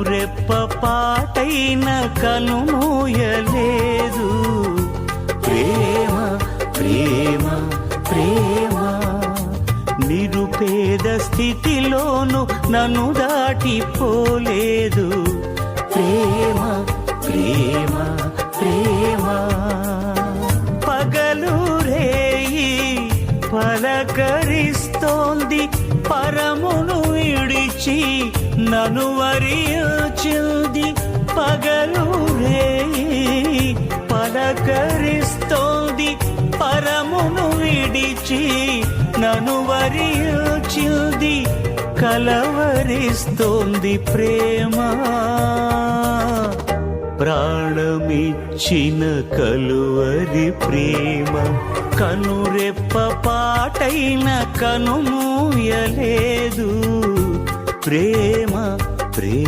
కనురెప్ప పాటైన కనుమూయలేదు. ప్రేమ ప్రేమ ప్రేమ నిరుపేద స్థితిలోను నన్ను దాటిపోలేదు. ప్రేమ ప్రేమ ప్రేమ పగలు రేయి పలకరిస్తోంది, పరమును విడిచి నన్ను వరించింది. పగలు రేయి పలకరిస్తోంది, పరమును విడిచి నన్ను వరించింది. కలవరిస్తోంది ప్రేమ, ప్రాణమిచ్చిన కలువరి ప్రేమ. కనురెప్ప పాటైన కనుమూయలేదు. ప్రేమ ప్రేమ